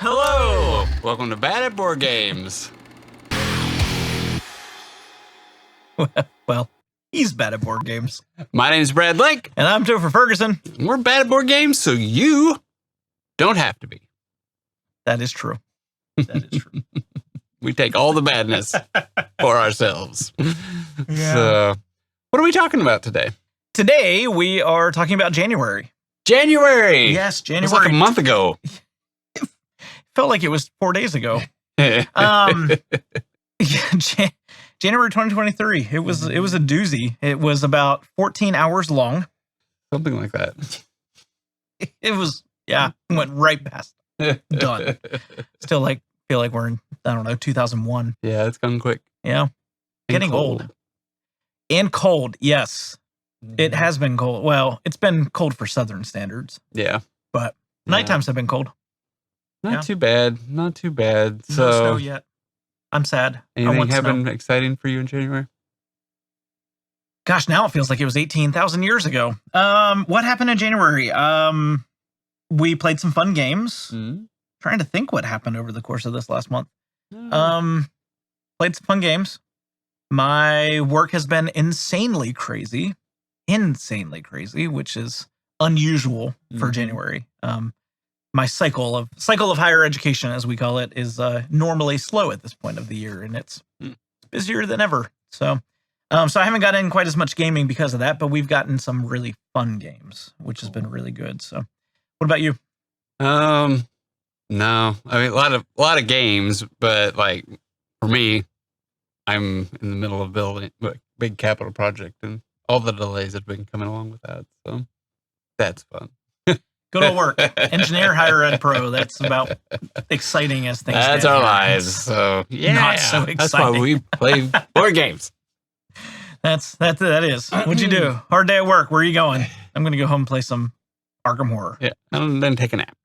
Hello! Welcome to Bad at Board Games. Well, he's bad at board games. My name's Brad Lake. And I'm Toph Ferguson. We're bad at board games, so you don't have to be. That is true. That is true. We take all the badness for ourselves. Yeah. So, what are we talking about today? Today, we are talking about January. January! Yes, January. It was like a month ago. Felt like it was 4 days ago. January 2023. It was a doozy. It was about 14 hours long. Something like that. It was, went right past. Done. Still feel like we're in, 2001. Yeah, it's gone quick. Yeah. Getting old. And cold, yes. It has been cold. Well, it's been cold for Southern standards. Yeah. But nighttimes have been cold. Not too bad. Not too bad. So, no snow yet. I'm sad. Anything happen exciting for you in January? Gosh, now it feels like it was 18,000 years ago. What happened in January? We played some fun games. Trying to think what happened over the course of this last month. Played some fun games. My work has been insanely crazy, which is unusual for January. My cycle of higher education, as we call it, is normally slow at this point of the year, and it's busier than ever. So I haven't gotten quite as much gaming because of that, but we've gotten some really fun games, which has been really good. So, what about you? No, I mean a lot of games, but like for me, I'm in the middle of building a big capital project, and all the delays have been coming along with that. So that's fun. Good old work. Engineer, higher ed pro. That's about exciting as things That's get our here. lives. So yeah, Not so that's why exciting. we play board games. That is. What'd you do? Hard day at work. Where are you going? I'm going to go home and play some Arkham Horror. Yeah, and then take a nap.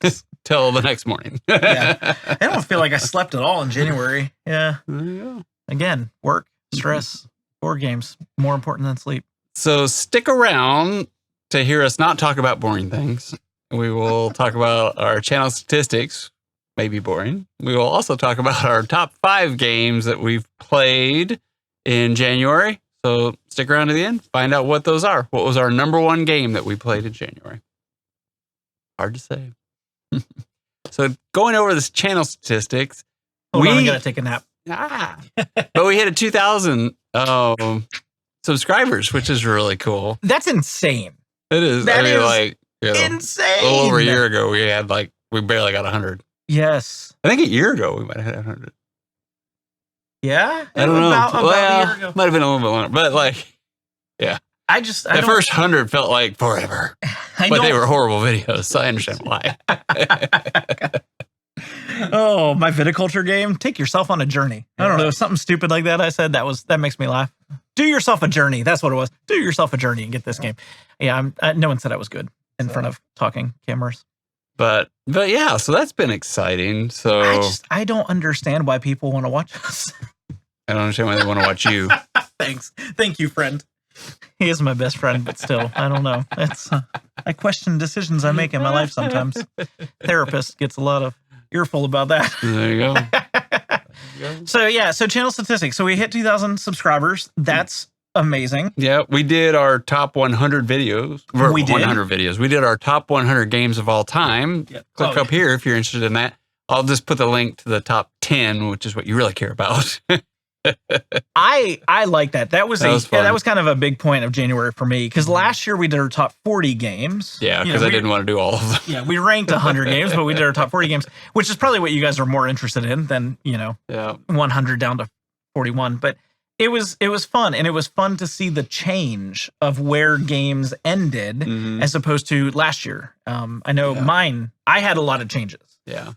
Yes. Till the next morning. Yeah. I don't feel like I slept at all in January. Yeah. There you go. Again, work, stress, board games, more important than sleep. So stick around to hear us not talk about boring things. We will talk about our channel statistics, maybe boring. We will also talk about our top 5 games that we've played in January. So stick around to the end, find out what those are. What was our number 1 game that we played in January? Hard to say. So going over this channel statistics, Hold on, I gotta take a nap. but we hit a 2,000 subscribers, which is really cool. That's insane. It is. That is A insane. little over a year ago, we barely got 100. Yes. I think a year ago we might have had 100. Yeah. I don't know. About a year ago. Might have been a little bit longer, but yeah. The first 100 felt like forever, but they were horrible videos, so I understand why. Oh, my viticulture game. Take yourself on a journey. I don't know, something stupid like that. I said that makes me laugh. Do yourself a journey. That's what it was. Do yourself a journey and get this game. Yeah, no one said I was good in front of talking cameras. But yeah, so that's been exciting. So I don't understand why people want to watch us. I don't understand why they want to watch you. Thanks. Thank you, friend. He is my best friend, but still, I don't know. I question decisions I make in my life sometimes. Therapist gets a lot of earful about that. There you go. So channel statistics. So we hit 2,000 subscribers. That's amazing. Yeah, we did our top 100 videos. We did our top 100 games of all time. Yep. Click up here if you're interested in that. I'll just put the link to the top 10, which is what you really care about. I like that. That was kind of a big point of January for me, because last year we did our top 40 games. Yeah, because I didn't want to do all of them. Yeah, we ranked 100 games, but we did our top 40 games, which is probably what you guys are more interested in than 100 down to 41. But it was fun, and it was fun to see the change of where games ended as opposed to last year. I know mine. I had a lot of changes. Yeah.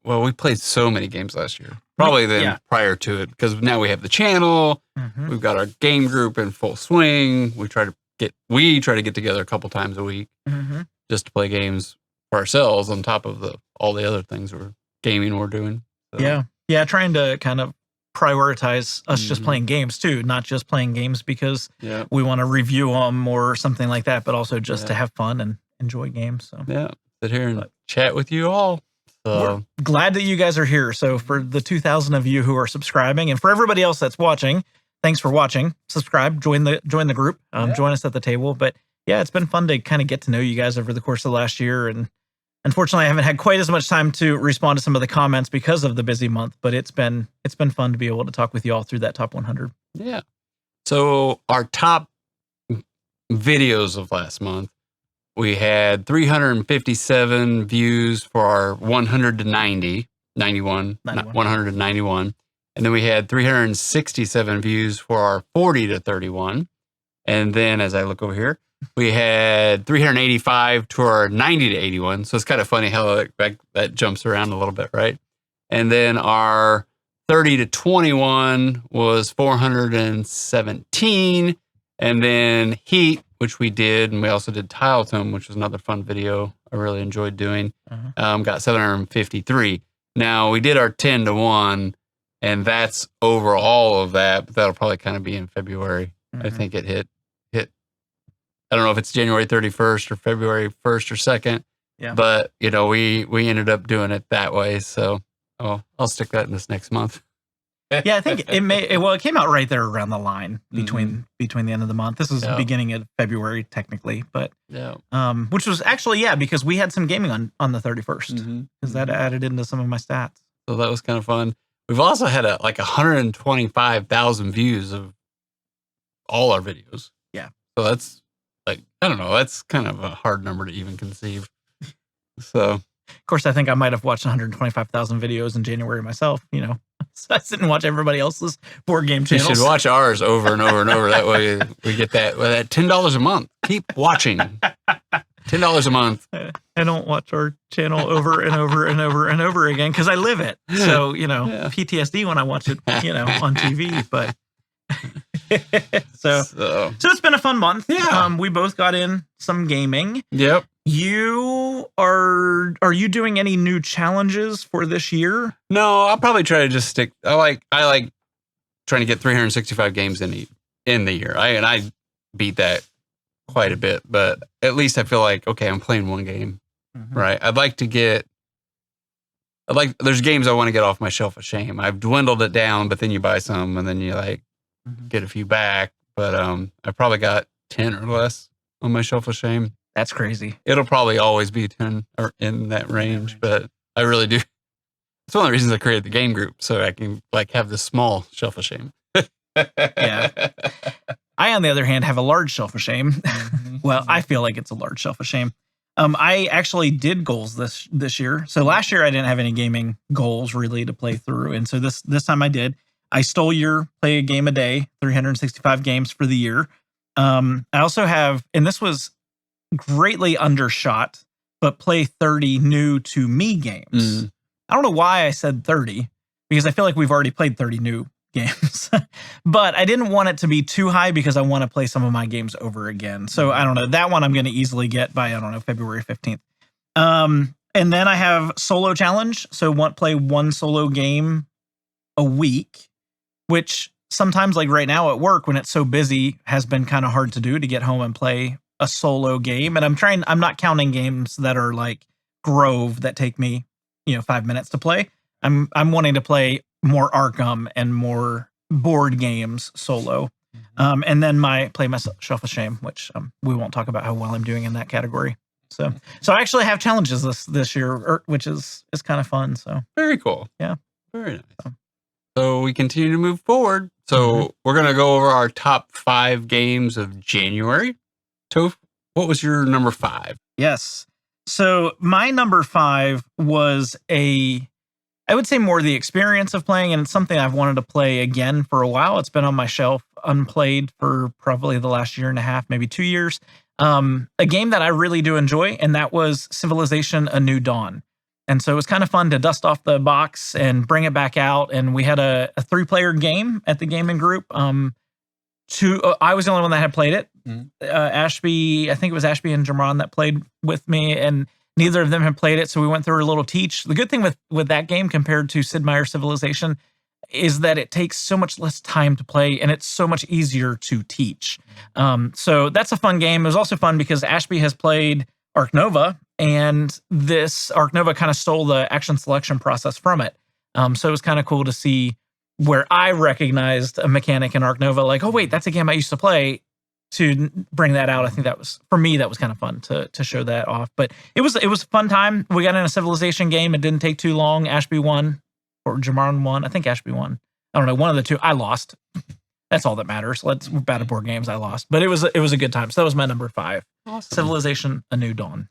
We played so many games last year. Probably prior to it, because now we have the channel. We've got our game group in full swing. We try to get together a couple times a week just to play games for ourselves on top of all the other things we're doing. So. Yeah, trying to kind of prioritize us just playing games too, not just playing games because we want to review them or something like that, but also just to have fun and enjoy games. So sit here and chat with you all. So we're glad that you guys are here. So for the 2,000 of you who are subscribing, and for everybody else that's watching, thanks for watching. Subscribe, join the group, join us at the table. But yeah, it's been fun to kind of get to know you guys over the course of the last year. And unfortunately, I haven't had quite as much time to respond to some of the comments because of the busy month. But it's been fun to be able to talk with you all through that top 100. Yeah. So our top videos of last month, we had 357 views for our 100 to 91. And then we had 367 views for our 40 to 31. And then as I look over here, we had 385 to our 90 to 81. So it's kind of funny how that jumps around a little bit, right? And then our 30 to 21 was 417. And then Heat, which we did, and we also did Tile Tome, which was another fun video I really enjoyed doing, got 753. Now, we did our 10 to 1, and that's over all of that, but that'll probably kind of be in February. I think it hit. I don't know if it's January 31st or February 1st or 2nd, but, you know, we ended up doing it that way, so I'll stick that in this next month. Yeah, I think it came out right there around the line between the end of the month. This is the beginning of February, technically, but which was actually, because we had some gaming on the 31st, because that added into some of my stats. So that was kind of fun. We've also had 125,000 views of all our videos. Yeah. So that's I don't know, that's kind of a hard number to even conceive. So, of course, I think I might have watched 125,000 videos in January myself, you know. So I didn't watch everybody else's board game channels. You should watch ours over and over and over. That way we get that $10 a month. Keep watching. $10 a month. I don't watch our channel over and over and over and over again because I live it. So, you know, PTSD when I watch it, you know, on TV. But so it's been a fun month. Yeah. We both got in some gaming. Yep. Are you doing any new challenges for this year? No, I'll probably try to just stick. I like trying to get 365 games in the year. I beat that quite a bit, but at least I feel like, okay, I'm playing one game, right? There's games I want to get off my shelf of shame. I've dwindled it down, but then you buy some and then you get a few back. But I probably got 10 or less on my shelf of shame. That's crazy. It'll probably always be 10 or in that range, but I really do. It's one of the reasons I created the game group, so I can have this small shelf of shame. Yeah. I, on the other hand, have a large shelf of shame. Well, I feel like it's a large shelf of shame. I actually did goals this year. So last year I didn't have any gaming goals really to play through, and so this time I did. I stole your play a game a day, 365 games for the year. I also have, and this was greatly undershot, but play 30 new to me games. I don't know why I said 30, because I feel like we've already played 30 new games, but I didn't want it to be too high because I want to play some of my games over again. So I don't know, that one I'm going to easily get by, I don't know, February 15th. And then I have solo challenge. So play one solo game a week, which sometimes like right now at work when it's so busy has been kind of hard to do, to get home and play a solo game. And I'm not counting games that are like Grove that take me, 5 minutes to play. I'm wanting to play more Arkham and more board games solo. And then play my shelf of shame, which we won't talk about how well I'm doing in that category. So I actually have challenges this year, which is kind of fun. So very cool. Yeah. Very nice. So we continue to move forward. So we're going to go over our top 5 games of January. Toph, what was your number 5? Yes. So my number 5 was I would say more the experience of playing, and it's something I've wanted to play again for a while. It's been on my shelf unplayed for probably the last year and a half, maybe 2 years. A game that I really do enjoy, and that was Civilization: A New Dawn. And so it was kind of fun to dust off the box and bring it back out. And we had a 3-player game at the gaming group. I was the only one that had played it. Ashby, I think it was Ashby and Jamron that played with me, and neither of them had played it. So we went through a little teach. The good thing with that game compared to Sid Meier's Civilization is that it takes so much less time to play, and it's so much easier to teach. So that's a fun game. It was also fun because Ashby has played Ark Nova, and this Arc Nova kind of stole the action selection process from it. So it was kind of cool to see where I recognized a mechanic in Arc Nova, like, oh wait, that's a game I used to play. To bring that out, I think that was, for me, that was kind of fun to show that off. But it was a fun time. We got in a Civilization game. It didn't take too long. Ashby won, or Jamarn won. I think Ashby won. I don't know, one of the two. I lost. That's all that matters. We're bad at board games. I lost, but it was a good time. So that was my number 5. Awesome. Civilization: A New Dawn.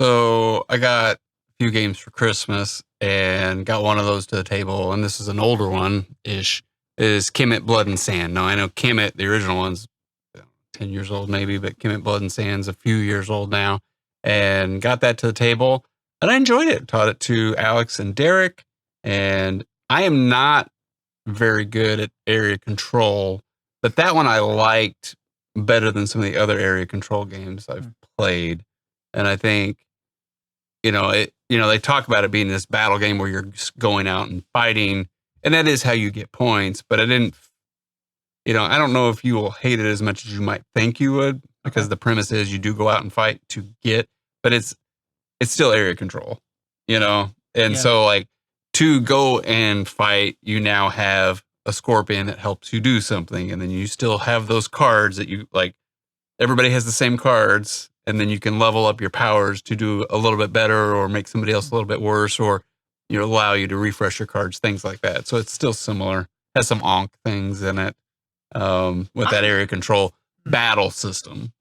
So I got a few games for Christmas and got one of those to the table. And this is an older one-ish. Is Kemet Blood and Sand. Now I know Kemet, the original one's 10 years old maybe, but Kemet Blood and Sand's a few years old now. And got that to the table. And I enjoyed it. Taught it to Alex and Derek. And I am not very good at area control, but that one I liked better than some of the other area control games I've played. And I think, they talk about it being this battle game where you're just going out and fighting, and that is how you get points. But I didn't, I don't know if you will hate it as much as you might think you would, because the premise is you do go out and fight to get, but it's still area control, And so like to go and fight, you now have a scorpion that helps you do something. And then you still have those cards that you like, everybody has the same cards. And then you can level up your powers to do a little bit better or make somebody else a little bit worse, or allow you to refresh your cards, things like that. So it's still similar. Has some onk things in it with that area control battle system,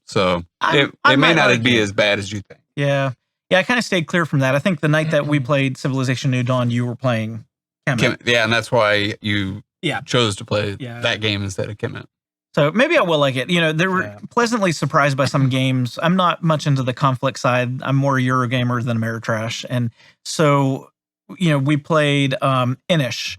So it may not be as bad as you think. Yeah. Yeah, I kind of stayed clear from that. I think the night that we played Civilization: New Dawn, you were playing Kemet. Yeah, and that's why you chose to play that game instead of Kemet. So maybe I will like it. They were pleasantly surprised by some games. I'm not much into the conflict side. I'm more a Eurogamer than Ameritrash. And so, we played Inish.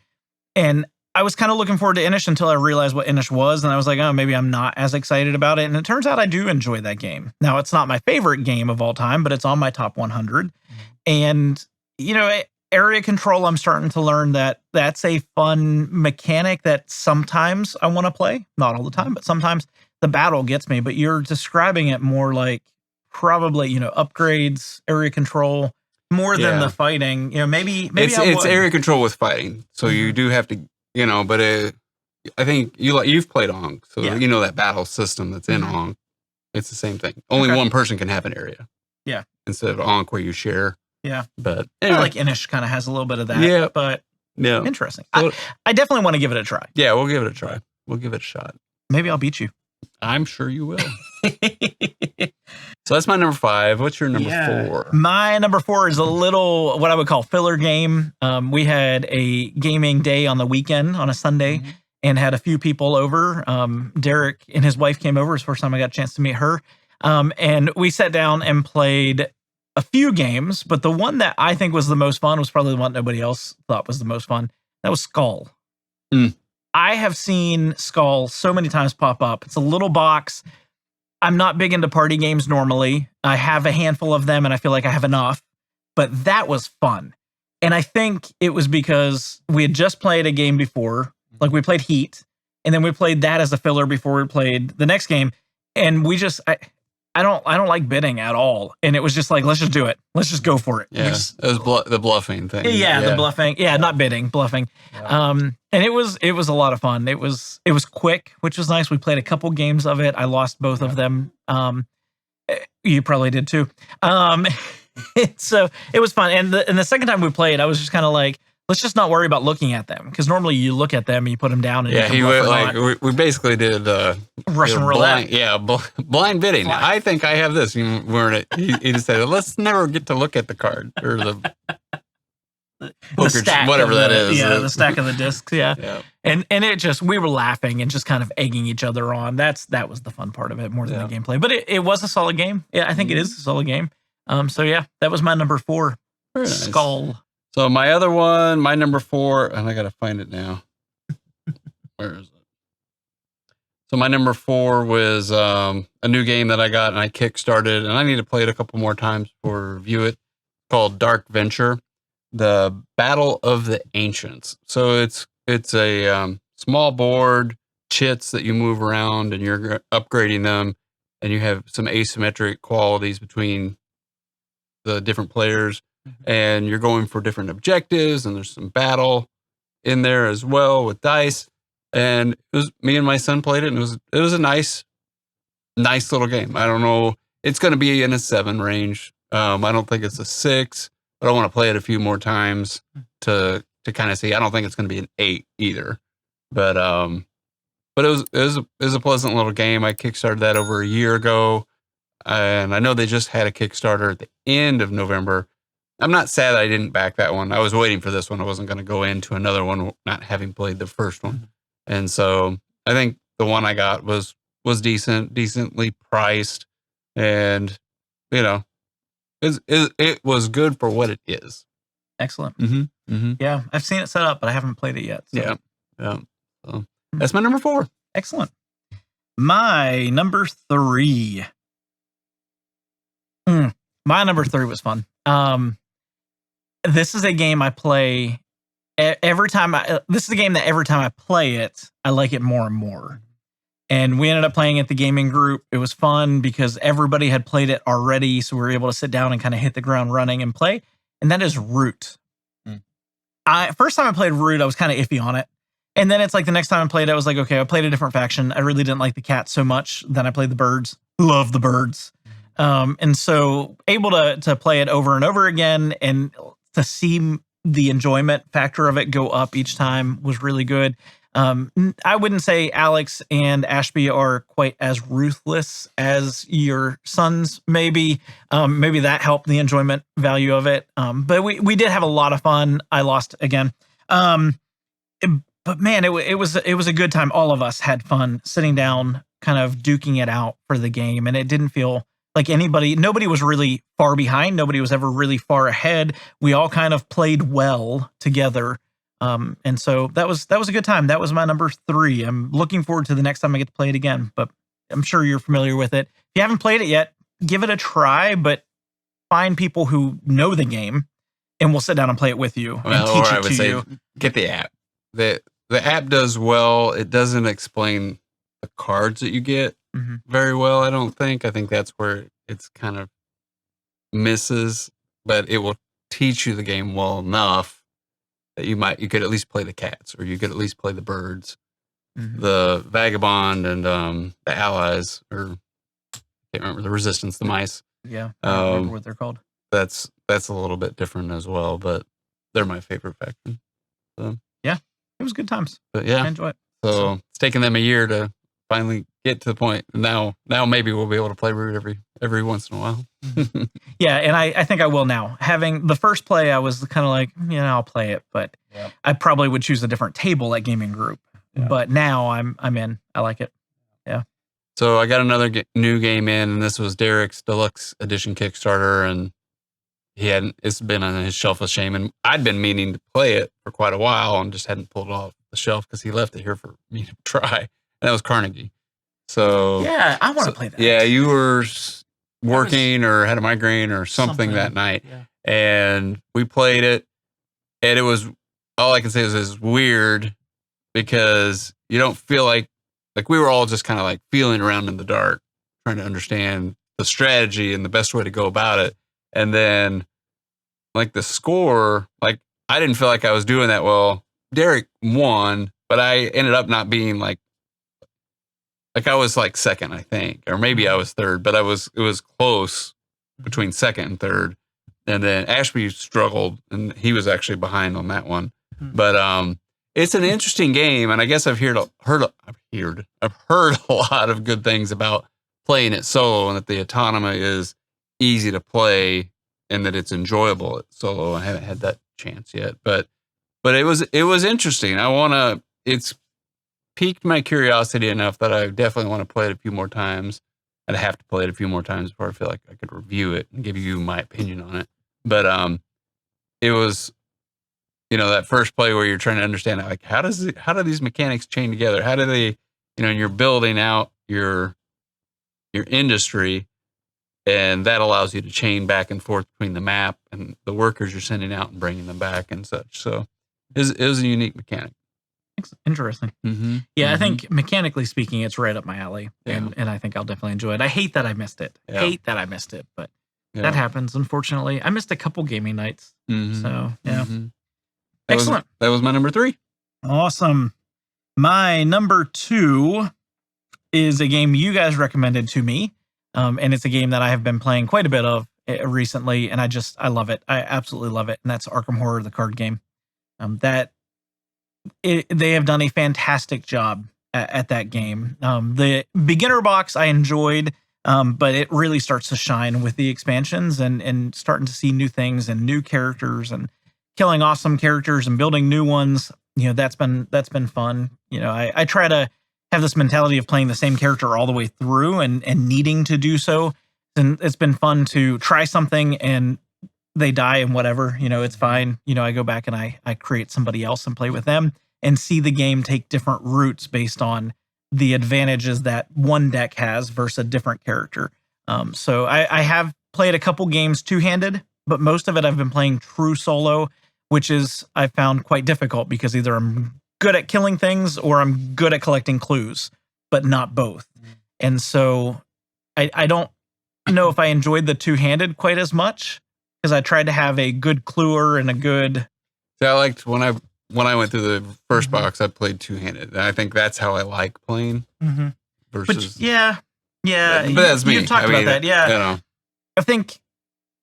And I was kind of looking forward to Inish until I realized what Inish was. And I was like, oh, maybe I'm not as excited about it. And it turns out I do enjoy that game. Now, it's not my favorite game of all time, but it's on my top 100. And, area control, I'm starting to learn that that's a fun mechanic that sometimes I want to play. Not all the time, but sometimes the battle gets me. But you're describing it more like probably, upgrades, area control, more than the fighting. Maybe it's area control with fighting. So you do have to, but I think you've played Onk, so that battle system that's in Onk. It's the same thing. Only one person can have an area. Yeah. Instead of Onk where you share. Yeah. But anyway. I like Inish kind of has a little bit of that. Yeah. But interesting. So, I definitely want to give it a try. Yeah, we'll give it a try. We'll give it a shot. Maybe I'll beat you. I'm sure you will. So that's my number 5. What's your number 4? My number 4 is a little, what I would call filler game. We had a gaming day on the weekend on a Sunday and had a few people over. Derek and his wife came over. It's the first time I got a chance to meet her. And we sat down and played a few games, but the one that I think was the most fun was probably the one nobody else thought was the most fun. That was Skull. I have seen Skull so many times pop up. It's a little box. I'm not big into party games normally. I have a handful of them and I feel like I have enough, but that was fun. And I think it was because we had just played a game before, like we played Heat, and then we played that as a filler before we played the next game. And we just, I don't like bidding at all. And it was just like, let's just do it. Let's just go for it. Yeah, it was the bluffing thing. Yeah, the bluffing. Yeah, not bidding, bluffing. Yeah. And it was a lot of fun. It was quick, which was nice. We played a couple games of it. I lost both of them. You probably did too. So it was fun. And the second time we played, I was just kind of like, let's just not worry about looking at them, because normally you look at them and you put them down. And he went like we basically did Russian roulette. Blind bidding. I think I have this. You weren't it? He just said, let's never get to look at the card or the stack, whatever that is. Yeah, the stack of the discs. Yeah. And it just, we were laughing and just kind of egging each other on. That was the fun part of it more than the gameplay. But it was a solid game. Yeah, I think it is a solid game. So yeah, that was my number 4. Very nice. Skull. So my other one, my number 4, and I got to find it now. Where is it? So my number 4 was a new game that I got and I kickstarted, and I need to play it a couple more times before review it, called Dark Venture, the Battle of the Ancients. So it's a small board, chits that you move around and you're upgrading them, and you have some asymmetric qualities between the different players, and you're going for different objectives, and there's some battle in there as well with dice. And it was me and my son played it, and it was a nice little game. I don't know. It's going to be in a 7 range. I don't think it's a 6. I don't want to play it a few more times to kind of see. I don't think it's going to be an 8 either. But it was a pleasant little game. I kickstarted that over a year ago, and I know they just had a Kickstarter at the end of November. I'm not sad that I didn't back that one. I was waiting for this one. I wasn't going to go into another one not having played the first one. And so I think the one I got was decently priced, and it was good for what it is. Excellent. Yeah, I've seen it set up, but I haven't played it yet. So. Yeah. So that's my number 4. Excellent. My number 3. My number 3 was fun. This is a game I play every time. This is a game that every time I play it, I like it more and more. And we ended up playing at the gaming group. It was fun because everybody had played it already, so we were able to sit down and kind of hit the ground running and play. And that is Root. First time I played Root, I was kind of iffy on it. And then it's like the next time I played it, I was like, okay, I played a different faction. I really didn't like the cats so much. Then I played the birds. Love the birds. And so able to play it over and over again and to see the enjoyment factor of it go up each time was really good. I wouldn't say Alex and Ashby are quite as ruthless as your sons, maybe. Maybe that helped the enjoyment value of it. But we did have a lot of fun. I lost again. But man, it was a good time. All of us had fun sitting down, kind of duking it out for the game. And it didn't feel like nobody was really far behind. Nobody was ever really far ahead. We all kind of played well together. And so that was a good time. That was my number 3. I'm looking forward to the next time I get to play it again, but I'm sure you're familiar with it. If you haven't played it yet, give it a try, but find people who know the game and we'll sit down and play it with you and teach it to you. Get the app. The app does well. It doesn't explain the cards that you get very well, I don't think. I think that's where it's kind of misses, but it will teach you the game well enough that you could at least play the cats, or you could at least play the birds, the vagabond, and the allies, or I can't remember, the resistance, the mice. Yeah, I don't remember what they're called. That's a little bit different as well, but they're my favorite faction. So yeah, it was good times. But yeah, I enjoy it. So it's taken them a year to finally get to the point. Now maybe we'll be able to play Root every once in a while. Yeah, and I think I will now. Having the first play, I was kind of like, I'll play it, but I probably would choose a different table at Gaming Group. Yeah. But now I'm in. I like it. Yeah. So I got another new game in, and this was Derek's Deluxe Edition Kickstarter, and it's been on his shelf of shame, and I'd been meaning to play it for quite a while and just hadn't pulled it off the shelf because he left it here for me to try. And that was Carnegie. So yeah, I want to play that. Yeah, you were working or had a migraine or something that night, and we played it, and it was, all I can say is it was weird because you don't feel like we were all just kind of like feeling around in the dark, trying to understand the strategy and the best way to go about it. And then like the score, like I didn't feel like I was doing that well. Derek won, but I ended up not being like I was like second, I think, or maybe I was third, but it was close between second and third. And then Ashby struggled, and he was actually behind on that one. But it's an interesting game, and I guess I've heard a lot of good things about playing it solo, and that the autonomy is easy to play and that it's enjoyable at solo. I haven't had that chance yet, but it was interesting. It's piqued my curiosity enough that I definitely want to play it a few more times. I'd have to play it a few more times before I feel like I could review it and give you my opinion on it. But it was, that first play where you're trying to understand, like, how do these mechanics chain together? How do they, and you're building out your industry, and that allows you to chain back and forth between the map and the workers you're sending out and bringing them back and such. So it was a unique mechanic. Interesting. Yeah, I think mechanically speaking, it's right up my alley, and I think I'll definitely enjoy it. I hate that I missed it. But That happens, unfortunately. I missed a couple gaming nights. So, yeah. Excellent. That was my number 3. Awesome. My number 2 is a game you guys recommended to me. And it's a game that I have been playing quite a bit of recently, and I love it. I absolutely love it. And that's Arkham Horror, the card game. They have done a fantastic job at that game. The beginner box I enjoyed, but it really starts to shine with the expansions and starting to see new things and new characters and killing awesome characters and building new ones. That's been fun. I try to have this mentality of playing the same character all the way through and needing to do so. And it's been fun to try something and they die and whatever, it's fine. I go back and I create somebody else and play with them and see the game take different routes based on the advantages that one deck has versus a different character. So I have played a couple games two-handed, but most of it I've been playing true solo, which is I found quite difficult because either I'm good at killing things or I'm good at collecting clues, but not both. And so I don't know if I enjoyed the two-handed quite as much because I tried to have a good cluer and a good... I liked when I went through the first box, I played two-handed. And I think that's how I like playing. Versus... But yeah. But that's me. You've talked about that, yeah. I think...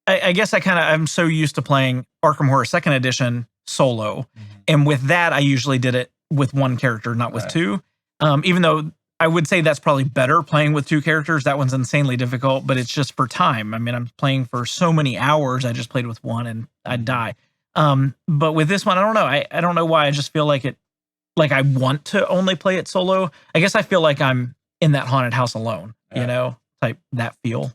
I guess I'm so used to playing Arkham Horror 2nd Edition solo. And with that, I usually did it with one character, not with two. Even though I would say that's probably better playing with two characters. That one's insanely difficult, but it's just for time. I mean, I'm playing for so many hours. I just played with one and I'd die. But with this one, I don't know. I don't know why. I just feel like I want to only play it solo. I guess I feel like I'm in that haunted house alone, type that feel.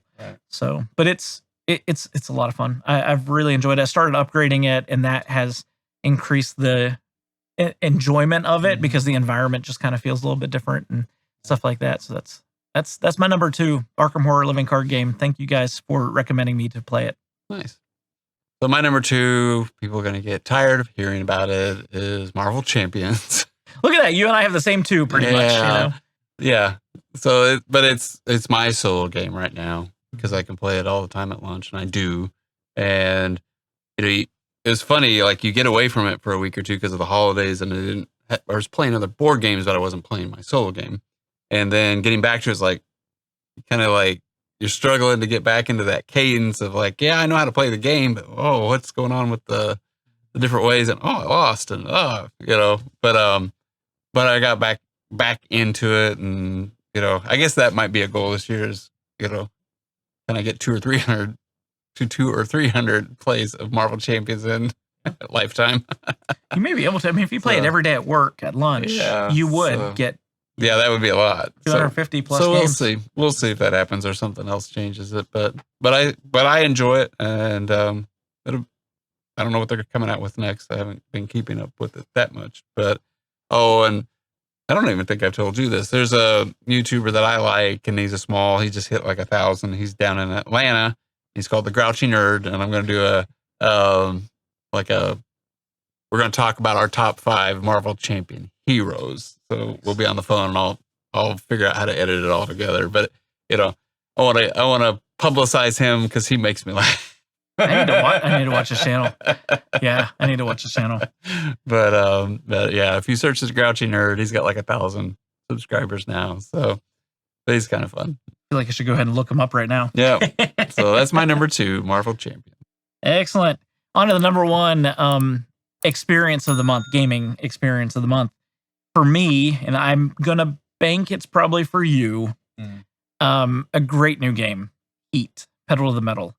So, but it's a lot of fun. I've really enjoyed it. I started upgrading it, and that has increased the enjoyment of it because the environment just kind of feels a little bit different and stuff like that. So that's my number 2, Arkham Horror living card game. Thank you guys for recommending me to play it. Nice. So my number 2, people are going to get tired of hearing about it, is Marvel Champions. Look at that. You and I have the same 2 pretty much, Yeah. So, but it's my solo game right now because I can play it all the time at lunch, and I do. And it was funny, like you get away from it for a week or two because of the holidays, and I was playing other board games, but I wasn't playing my solo game. And then getting back to it's like kind of like you're struggling to get back into that cadence of like, yeah, I know how to play the game, but what's going on with the different ways? And I lost, and but I got back into it, and I guess that might be a goal this year is can I get 200 or 300 plays of Marvel Champions in lifetime? You may be able to. I mean, if you play it every day at work at lunch, you would get. Yeah, that would be a lot. 250 plus so games. We'll see if that happens or something else changes it. But I enjoy it, and I don't know what they're coming out with next. I haven't been keeping up with it that much. But and I don't even think I've told you this. There's a YouTuber that I like, and he just hit like 1,000. He's down in Atlanta. He's called the Grouchy Nerd, and I'm going to do we're going to talk about our top 5 Marvel Champion heroes. So we'll be on the phone, and I'll figure out how to edit it all together. But I want to publicize him because he makes me laugh. I need to watch his channel. Yeah, I need to watch his channel. But yeah, if you search this Grouchy Nerd, he's got like 1,000 subscribers now. So he's kind of fun. I feel like I should go ahead and look him up right now. Yeah. So that's my number 2, Marvel Champion. Excellent. On to the number 1 experience of the month, gaming experience of the month. For me, and I'm going to bank it's probably for you, a great new game, Heat, Pedal to the Metal.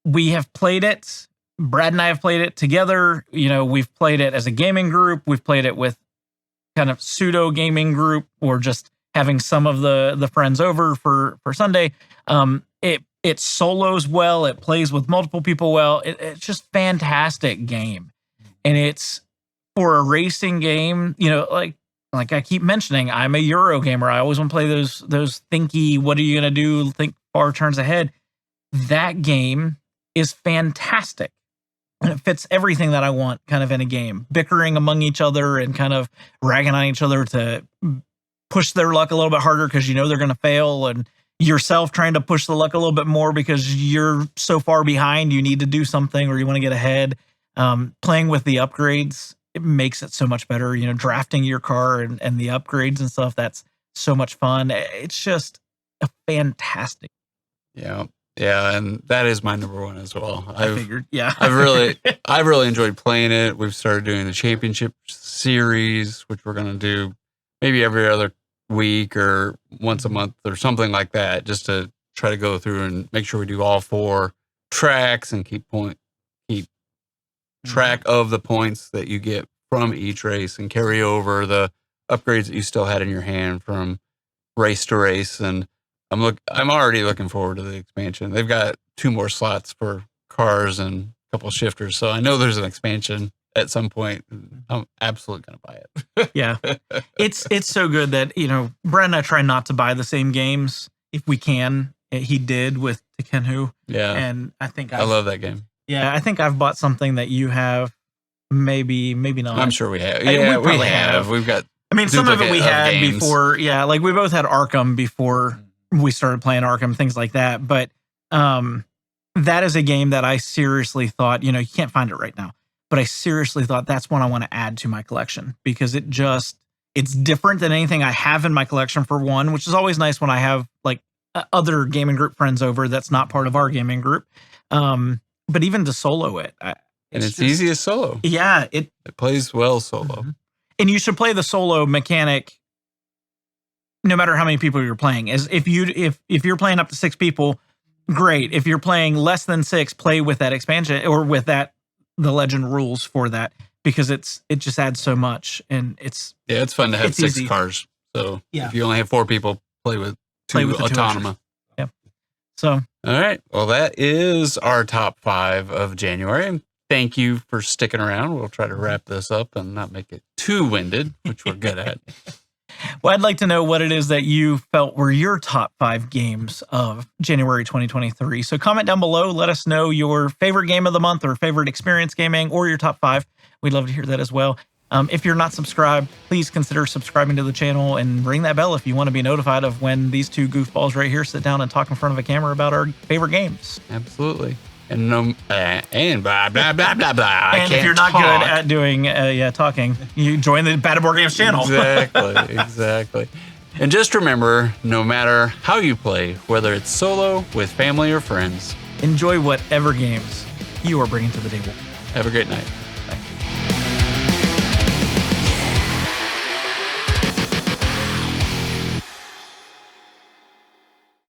We have played it. Brad and I have played it together. We've played it as a gaming group. We've played it with kind of pseudo gaming group or just having some of the friends over for Sunday. It solos well. It plays with multiple people well. It's just fantastic game. And it's for a racing game, like I keep mentioning, I'm a Euro gamer. I always want to play those thinky, what are you going to do? Think far turns ahead. That game is fantastic. And it fits everything that I want kind of in a game. Bickering among each other and kind of ragging on each other to push their luck a little bit harder because they're going to fail. And, yourself trying to push the luck a little bit more because you're so far behind, you need to do something or you want to get ahead. Playing with the upgrades, it makes it so much better. You know, drafting your car and the upgrades and stuff, that's so much fun. It's just a fantastic. Yeah. Yeah, and that is my number one as well. I figured, yeah. I've really enjoyed playing it. We've started doing the championship series, which we're going to do maybe every other week or once a month or something like that, just to try to go through and make sure we do all 4 tracks and keep track of the points that you get from each race and carry over the upgrades that you still had in your hand from race to race. And I'm already looking forward to the expansion. They've got 2 more slots for cars and a couple shifters, so I know there's an expansion at some point. I'm absolutely going to buy it. Yeah, it's so good that, you know, Brett and I try not to buy the same games if we can. He did with Tekenhu. Yeah, and I think I love that game. Yeah, I think I've bought something that you have. Maybe not. I'm sure we have. Yeah, we have. We've got. I mean, some of it we had before. Yeah, like we both had Arkham before we started playing Arkham, things like that. But that is a game that I seriously thought, you know, you can't find it right now, but I seriously thought that's one I want to add to my collection because it's different than anything I have in my collection, for one, which is always nice when I have like other gaming group friends over that's not part of our gaming group. But even to solo it. It's easy as solo. Yeah. It plays well solo. And you should play the solo mechanic no matter how many people you're playing. As if you're playing up to 6 people, great. If you're playing less than 6, play with that expansion or with the legend rules for that, because it just adds so much. And it's fun to have 6 cars. So if you only have 4 people, play with 2 Autonoma. Yeah. So all right. Well, that is our top 5 of January. And thank you for sticking around. We'll try to wrap this up and not make it too winded, which we're good at. Well, I'd like to know what it is that you felt were your top 5 games of January 2023. So comment down below. Let us know your favorite game of the month or favorite experience gaming or your top 5. We'd love to hear that as well. If you're not subscribed, please consider subscribing to the channel and ring that bell if you want to be notified of when these 2 goofballs right here sit down and talk in front of a camera about our favorite games. Absolutely. And blah, blah, blah, blah, blah. And if you're not good at doing talking, you join the Boardgames channel. Exactly. And just remember, no matter how you play, whether it's solo, with family, or friends, enjoy whatever games you are bringing to the table. Have a great night.